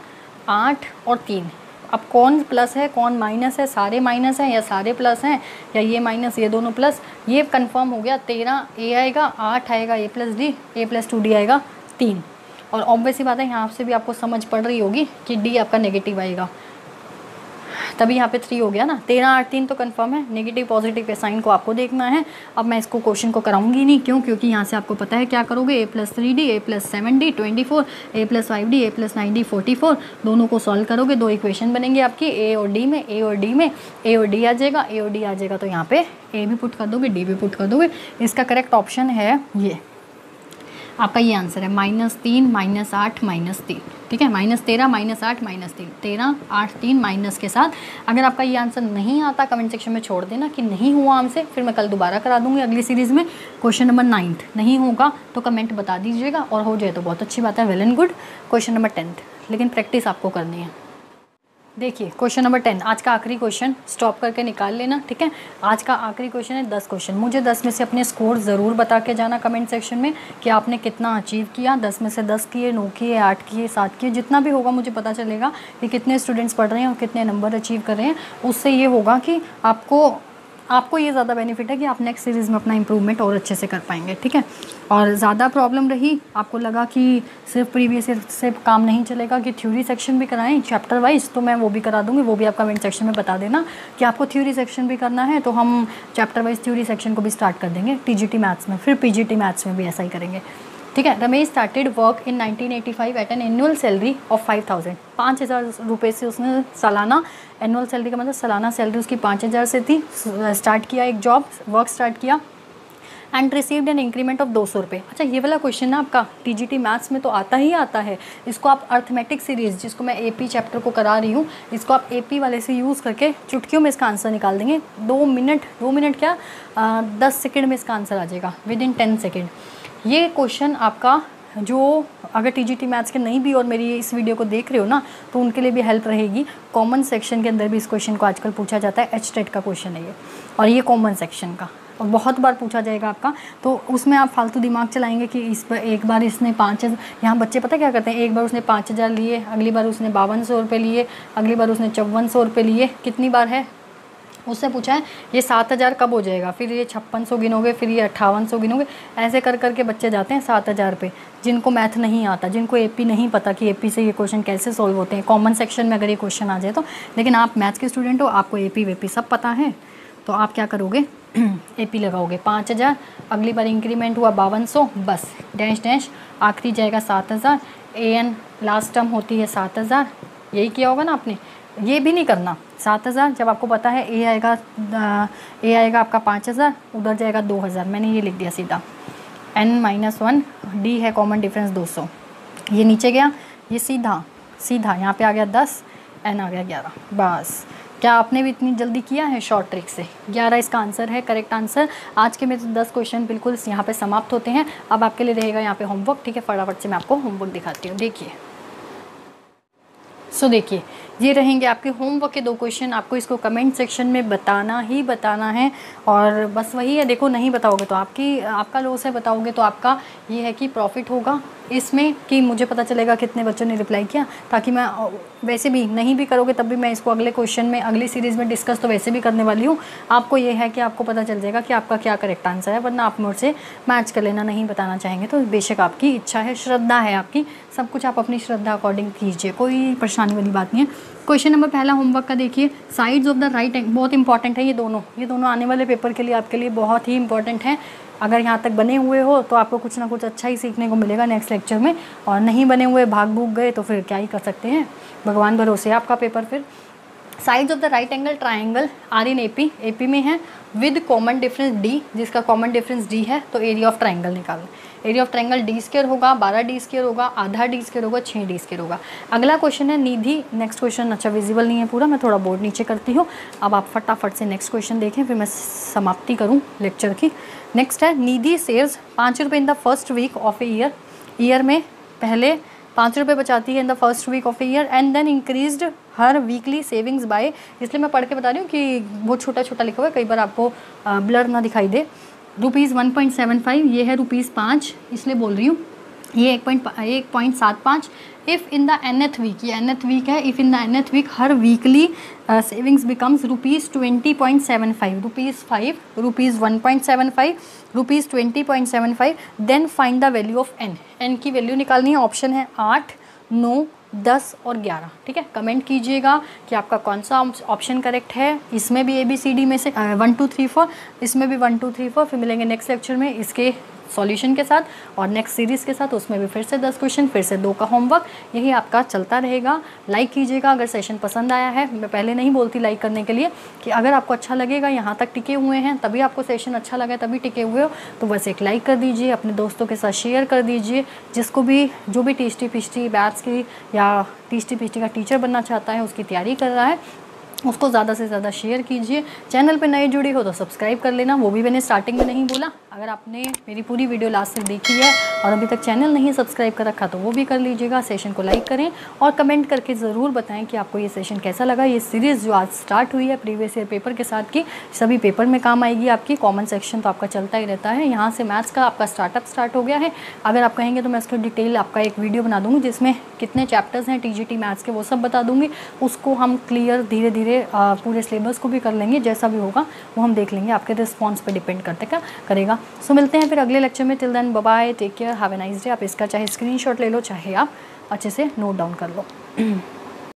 8 और 3। अब कौन प्लस है कौन माइनस है, सारे माइनस हैं या सारे प्लस हैं, या ये माइनस ये दोनों प्लस, ये कंफर्म हो गया। 13 A आएगा, 8 आएगा A plus D, A plus 2D आएगा 3। और ऑब्वियस ही बात है यहाँ से भी आपको समझ पड़ रही होगी कि D आपका नेगेटिव आएगा, तभी यहाँ पे 3 हो गया ना। 13 8 3 तो कंफर्म है, नेगेटिव पॉजिटिव के साइन को आपको देखना है। अब मैं इसको क्वेश्चन को कराऊंगी नहीं, क्यों, क्योंकि यहाँ से आपको पता है क्या करोगे। A plus 3D, A plus 7D 24, A plus 5D, A plus 9D 44, दोनों को सॉल्व करोगे, 2 इक्वेशन बनेंगे आपकी A और D में, A और D में, A और D आ जाएगा, A और D आ जाएगा तो यहाँ पे A भी पुट कर दोगे, D भी पुट कर दोगे। इसका करेक्ट ऑप्शन है ये आपका, ये आंसर है -3 -8 -3, ठीक है। -13 -8 -3, 13 8 3 माइनस के साथ। अगर आपका ये आंसर नहीं आता कमेंट सेक्शन में छोड़ देना कि नहीं हुआ हमसे, फिर मैं कल दोबारा करा दूंगी अगली सीरीज़ में। क्वेश्चन नंबर 9 नहीं होगा तो कमेंट बता दीजिएगा, और हो जाए तो बहुत अच्छी बात है, well and good. Question number 10, लेकिन प्रैक्टिस आपको करनी है। देखिए क्वेश्चन नंबर 10 आज का आखिरी क्वेश्चन, स्टॉप करके निकाल लेना, ठीक है। आज का आखिरी क्वेश्चन है 10 क्वेश्चन। मुझे 10 में से अपने स्कोर ज़रूर बता के जाना कमेंट सेक्शन में कि आपने कितना अचीव किया। 10 में से 10 किए, 9 किए, 8 किए, 7 किए, जितना भी होगा मुझे पता चलेगा कि कितने स्टूडेंट्स पढ़ रहे हैं और कितने नंबर अचीव कर रहे हैं। उससे ये होगा कि आपको ये ज़्यादा बेनिफिट है कि आप नेक्स्ट सीरीज़ में अपना इंप्रूवमेंट और अच्छे से कर पाएंगे, ठीक है। और ज़्यादा प्रॉब्लम रही, आपको लगा कि सिर्फ प्रीवियस ईयर से काम नहीं चलेगा, कि थ्योरी सेक्शन भी कराएं चैप्टर वाइज, तो मैं वो भी करा दूंगी। वो भी आप कमेंट सेक्शन में बता देना कि आपको थ्योरी सेक्शन भी करना है, तो हम चैप्टर वाइज थ्योरी सेक्शन को भी स्टार्ट कर देंगे TGT मैथ्स में, फिर PGT मैथ्स में भी ऐसा ही करेंगे, ठीक है। Ramesh started work in 1985 at an annual salary of 5000, 5000 रुपये से उसने सालाना, एनुअल सैलरी का मतलब सालाना सैलरी उसकी 5000 से थी। स्टार्ट किया एक जॉब, वर्क स्टार्ट किया, and received an increment of 200 रुपये। अच्छा ये वाला क्वेश्चन ना आपका TGT मैथ्स में तो आता ही आता है। इसको आप अर्थमेटिक सीरीज़, जिसको मैं AP चैप्टर को करा रही हूँ, इसको आप AP वाले से यूज़ करके चुटकियों में इसका आंसर निकाल देंगे। 2 मिनट क्या 10 सेकेंड में इसका आंसर आ जाएगा, विद इन 10 सेकेंड। ये क्वेश्चन आपका जो अगर TGT मैथ्स के नहीं भी और मेरी इस वीडियो को देख रहे हो ना, तो उनके लिए भी हेल्प रहेगी। कॉमन सेक्शन के अंदर भी इस क्वेश्चन को आजकल पूछा जाता है, HTET का क्वेश्चन है ये, और ये कॉमन सेक्शन का और बहुत बार पूछा जाएगा आपका, तो उसमें आप फालतू दिमाग चलाएंगे कि इस पर एक बार इसने 5000, यहाँ बच्चे पता क्या करते हैं, एक बार उसने 5000 लिए, अगली बार उसने 5200 रुपये लिए, अगली बार उसने 5400 रुपये लिए, कितनी बार है उससे पूछा है ये 7000 कब हो जाएगा, फिर ये 5600 गिनोगे, फिर ये 5800 गिनोगे, ऐसे कर करके बच्चे जाते हैं 7000 पे, जिनको मैथ नहीं आता, जिनको एपी नहीं पता कि एपी से ये क्वेश्चन कैसे सॉल्व होते हैं, कॉमन सेक्शन में अगर ये क्वेश्चन आ जाए तो। लेकिन आप मैथ्स के स्टूडेंट हो, आपको एपी वेपी सब पता है, तो आप क्या करोगे एपी लगाओगे 5000, अगली बार इंक्रीमेंट हुआ 5200, बस डैश डैश आखिरी जाएगा 7000, an लास्ट टर्म होती है 7000, यही किया होगा ना आपने। ये भी नहीं करना 7000, जब आपको पता है ए आएगा आपका 5000, उधर जाएगा 2000, मैंने ये लिख दिया सीधा, n-1 d है कॉमन डिफरेंस 200, ये नीचे गया, ये सीधा सीधा यहाँ पे आ गया 10, n आ गया 11, बस। क्या आपने भी इतनी जल्दी किया है शॉर्ट ट्रिक से? 11 इसका आंसर है, करेक्ट आंसर। आज के मेरे 10 क्वेश्चन बिल्कुल यहाँ पे समाप्त होते हैं। अब आपके लिए रहेगा यहाँ पे होमवर्क, ठीक है, फटाफट से मैं आपको होमवर्क दिखाती हूँ। देखिए देखिए ये रहेंगे आपके होमवर्क के 2 क्वेश्चन, आपको इसको कमेंट सेक्शन में बताना ही बताना है, और बस वही है, देखो नहीं बताओगे तो आपका लॉस है, बताओगे तो आपका ये है कि प्रॉफिट होगा इसमें, कि मुझे पता चलेगा कितने बच्चों ने रिप्लाई किया, ताकि मैं वैसे भी नहीं भी करोगे तब भी मैं इसको अगले क्वेश्चन में अगली सीरीज़ में डिस्कस तो वैसे भी करने वाली हूँ। आपको ये है कि आपको पता चल जाएगा कि आपका क्या करेक्ट आंसर है, वरना आप मुझसे मैच कर लेना, नहीं बताना चाहेंगे तो बेशक आपकी इच्छा है, श्रद्धा है आपकी, सब कुछ आप अपनी श्रद्धा अकॉर्डिंग कीजिए, कोई परेशानी वाली बात नहीं है। क्वेश्चन नंबर पहला होमवर्क का देखिए, sides of the right angle, बहुत इंपॉर्टेंट है ये दोनों आने वाले पेपर के लिए आपके लिए बहुत ही इंपॉर्टेंट है। अगर यहाँ तक बने हुए हो तो आपको कुछ ना कुछ अच्छा ही सीखने को मिलेगा नेक्स्ट लेक्चर में, और नहीं बने हुए भाग भूग गए तो फिर क्या ही कर सकते हैं, भगवान भरोसे आपका पेपर। फिर sides of the right angle triangle are in AP में है विद कॉमन डिफरेंस डी, जिसका कॉमन डिफरेंस डी है, तो एरिया ऑफ ट्राइंगल निकालो। Area of triangle d square होगा, 12 डी स्क्वायर होगा, आधा डी स्क्वायर होगा, 6 डी स्क्वायर होगा। अगला क्वेश्चन है निधि, नेक्स्ट क्वेश्चन अच्छा विजिबल नहीं है पूरा, मैं थोड़ा बोर्ड नीचे करती हूँ। अब आप फटाफट से नेक्स्ट क्वेश्चन देखें, फिर मैं समाप्ति करूँ लेक्चर की। नेक्स्ट है निधि सेव्स 5 रुपये in the first week of a year में पहले 5 रुपये बचाती है in the first week of a year, and then increased हर वीकली सेविंग्स बाय, इसलिए मैं पढ़ के बता रही हूँ कि बहुत छोटा छोटा लिखा हुआ है, कई बार आपको ब्लर ना दिखाई दे। ₹1.75, ये है ₹5, इसलिए बोल रही हूँ, ये 1.75। If in the nth week, ये nth वीक है, if in the nth week हर weekly savings becomes ₹20.75, ₹5, ₹1.75, ₹20.75, then find the value of n की वैल्यू निकालनी है। ऑप्शन है 8, 9, 10 और 11, ठीक है। कमेंट कीजिएगा कि आपका कौन सा ऑप्शन करेक्ट है। इसमें भी ABCD में से 1 2 3 4, इसमें भी 1 2 3 4। फिर मिलेंगे नेक्स्ट लेक्चर में इसके सॉल्यूशन के साथ और नेक्स्ट सीरीज़ के साथ, उसमें भी फिर से 10 क्वेश्चन, फिर से 2 का होमवर्क, यही आपका चलता रहेगा। लाइक कीजिएगा अगर सेशन पसंद आया है। मैं पहले नहीं बोलती लाइक करने के लिए, कि अगर आपको अच्छा लगेगा, यहाँ तक टिके हुए हैं तभी आपको सेशन अच्छा लगा, तभी टिके हुए हो, तो बस एक लाइक कर दीजिए, अपने दोस्तों के साथ शेयर कर दीजिए। जिसको भी जो भी टीस्टी पिस्टी बैट्स की या टीस्टी पिस्टी का टीचर बनना चाहता है, उसकी तैयारी कर रहा है, उसको ज़्यादा से ज़्यादा शेयर कीजिए। चैनल पे नए जुड़ी हो तो सब्सक्राइब कर लेना, वो भी मैंने स्टार्टिंग में नहीं बोला। अगर आपने मेरी पूरी वीडियो लास्ट तक देखी है और अभी तक चैनल नहीं सब्सक्राइब कर रखा तो वो भी कर लीजिएगा। सेशन को लाइक करें और कमेंट करके ज़रूर बताएं कि आपको ये सेशन कैसा लगा। ये सीरीज़ जो आज स्टार्ट हुई है प्रीवियस ईयर पेपर के साथ की, सभी पेपर में काम आएगी आपकी। कॉमन सेक्शन तो आपका चलता ही रहता है, यहाँ से मैथ्स का आपका स्टार्ट हो गया है। अगर आप कहेंगे तो मैं इसकी डिटेल आपका एक वीडियो बना दूँगी, जिसमें कितने चैप्टर्स हैं TGT मैथ्स के वो सब बता दूँगी। उसको हम क्लियर धीरे धीरे पूरे सिलेबस को भी कर लेंगे, जैसा भी होगा वो हम देख लेंगे, आपके रिस्पॉन्स पे डिपेंड करेगा। सो मिलते हैं फिर अगले लेक्चर में। Till then bye bye, take care, have a nice day. आप इसका चाहे स्क्रीनशॉट ले लो, चाहे आप अच्छे से नोट डाउन कर लो।